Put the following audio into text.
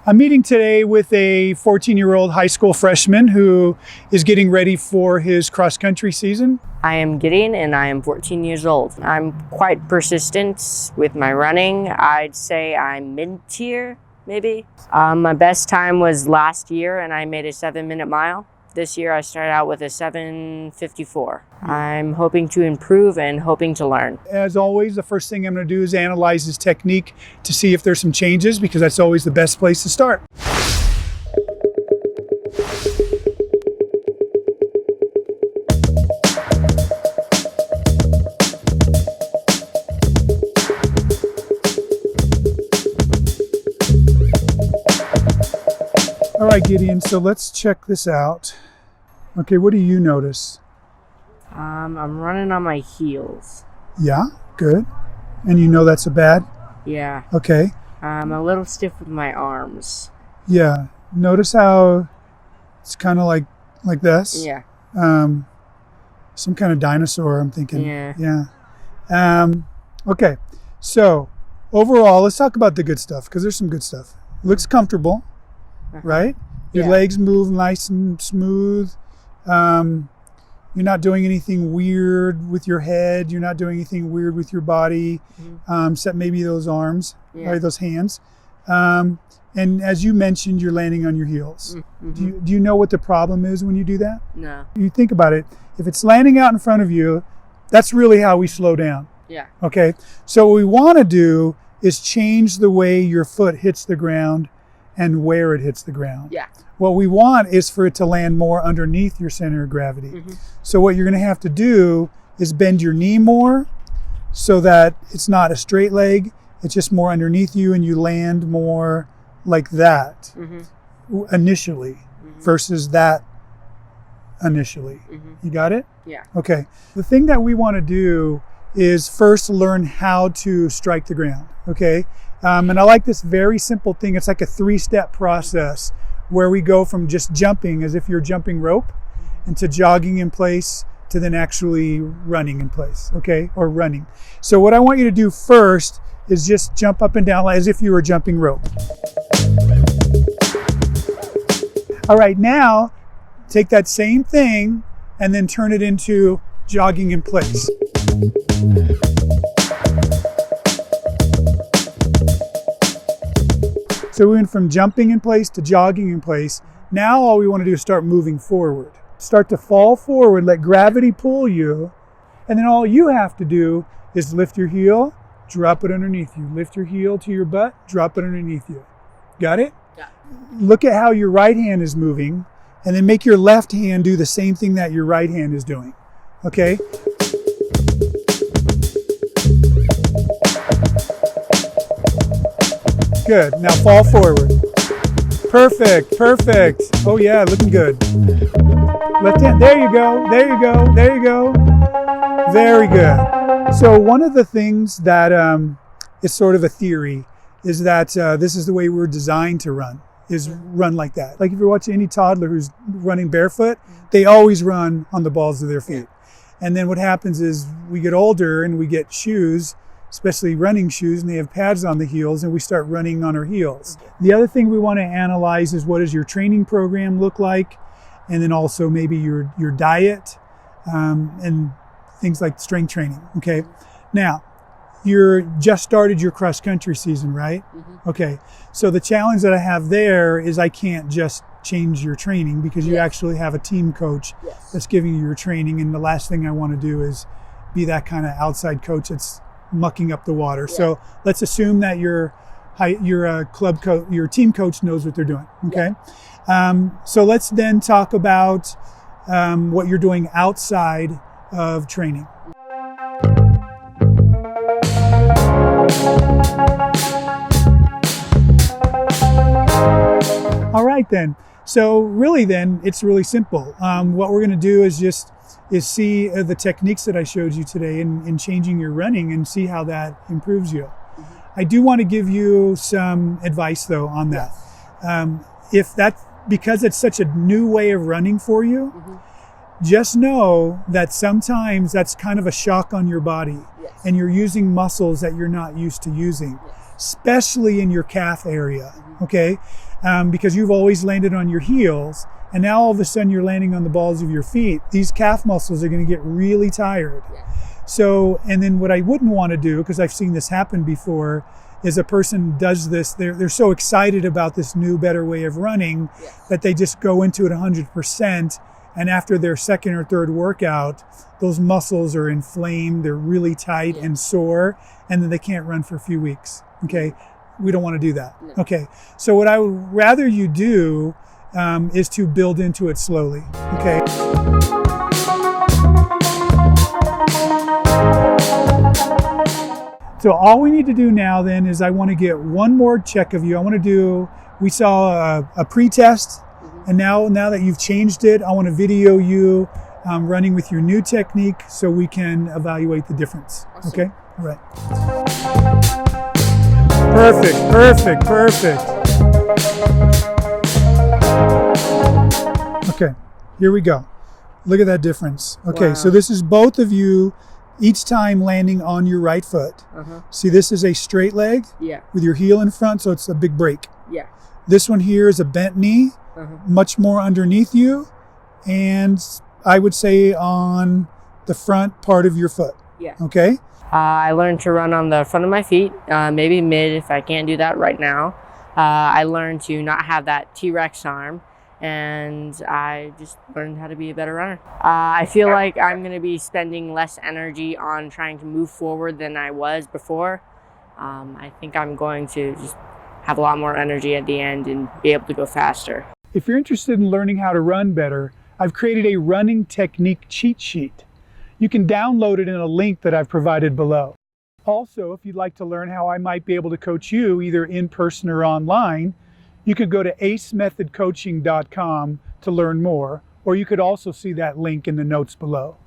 I'm meeting today with a 14-year-old high school freshman who is getting ready for his cross-country season. I am Gideon and I am 14 years old. I'm quite persistent with my running. I'd say I'm mid-tier, maybe. My best time was last year and I made a 7-minute mile. This year I started out with a 7:54. I'm hoping to improve and hoping to learn. As always, the first thing I'm going to do is analyze his technique to see if there's some changes, because that's always the best place to start. All right, Gideon, so let's check this out. Okay, what do you notice? I'm running on my heels. Yeah, good. And you know that's a bad? Yeah. Okay. I'm a little stiff with my arms. Yeah. Notice how it's kind of like this? Yeah. Some kind of dinosaur, I'm thinking. Yeah. Yeah. Okay. So overall, let's talk about the good stuff, because there's some good stuff. It looks comfortable, right? Your legs move nice and smooth. You're not doing anything weird with your head. You're not doing anything weird with your body, except maybe those arms, or those hands. And as you mentioned, you're landing on your heels. Do you know what the problem is when you do that? No. You think about it. If it's landing out in front of you, that's really how we slow down. Yeah. Okay. So what we want to do is change the way your foot hits the ground and where it hits the ground. Yeah. What we want is for it to land more underneath your center of gravity. So what you're going to have to do is bend your knee more so that it's not a straight leg. It's just more underneath you and you land more like that initially versus that initially. You got it? Yeah. Okay. The thing that we want to do is first learn how to strike the ground. Okay. And I like this very simple thing. It's like a 3-step process where we go from just jumping as if you're jumping rope into jogging in place to then actually running in place, okay, or running. So what I want you to do first is just jump up and down as if you were jumping rope. All right, now take that same thing and then turn it into jogging in place. So we went from jumping in place to jogging in place. Now all we want to do is start moving forward. Start to fall forward, let gravity pull you, and then all you have to do is lift your heel, drop it underneath you. Lift your heel to your butt, drop it underneath you. Got it? Yeah. Look at how your right hand is moving, and then make your left hand do the same thing that your right hand is doing. Okay? Good. Now fall forward. Perfect. Perfect. Oh yeah, looking good. Left hand. There you go. There you go. There you go. Very good. So one of the things that is sort of a theory is that this is the way we're designed to run, is run like that. Like if you watch any toddler who's running barefoot, they always run on the balls of their feet. And then what happens is we get older and we get shoes, especially running shoes, and they have pads on the heels, and we start running on our heels. The other thing we want to analyze is what does your training program look like, and then also maybe your diet and things like strength training, okay? Now, you're just started your cross-country season, right? Okay, so the challenge that I have there is I can't just change your training because you actually have a team coach that's giving you your training, and the last thing I want to do is be that kind of outside coach that's mucking up the water. So let's assume that your club coach, your team coach knows what they're doing. Okay. So let's then talk about what you're doing outside of training. All right then. So really then it's really simple. What we're going to do is see the techniques that I showed you today in changing your running and see how that improves you. I do want to give you some advice though on that. Because it's such a new way of running for you, just know that sometimes that's kind of a shock on your body and you're using muscles that you're not used to using, especially in your calf area, okay? because you've always landed on your heels, and now all of a sudden you're landing on the balls of your feet. These calf muscles are going to get really tired. So, and then what I wouldn't want to do, because I've seen this happen before, is a person does this, they're so excited about this new, better way of running that they just go into it 100%. And after their second or third workout, those muscles are inflamed, they're really tight and sore, and then they can't run for a few weeks. Okay, we don't want to do that. No. Okay, so what I would rather you do is to build into it slowly. Okay. So all we need to do now then is I want to get one more check of you. I want to do, we saw a pre-test, and now that you've changed it, I want to video you running with your new technique so we can evaluate the difference. Awesome. Okay? All right. Perfect, perfect, perfect. Okay, here we go. Look at that difference. Okay, wow. So this is both of you each time landing on your right foot. See, this is a straight leg with your heel in front, so it's a big break. This one here is a bent knee, much more underneath you, and I would say on the front part of your foot. Okay? I learned to run on the front of my feet, maybe mid if I can't do that right now. I learned to not have that T-Rex arm, and I just learned how to be a better runner. I feel like I'm going to be spending less energy on trying to move forward than I was before. I think I'm going to just have a lot more energy at the end and be able to go faster. If you're interested in learning how to run better, I've created a running technique cheat sheet. You can download it in a link that I've provided below. Also, if you'd like to learn how I might be able to coach you either in person or online, you could go to acemethodcoaching.com to learn more, or you could also see that link in the notes below.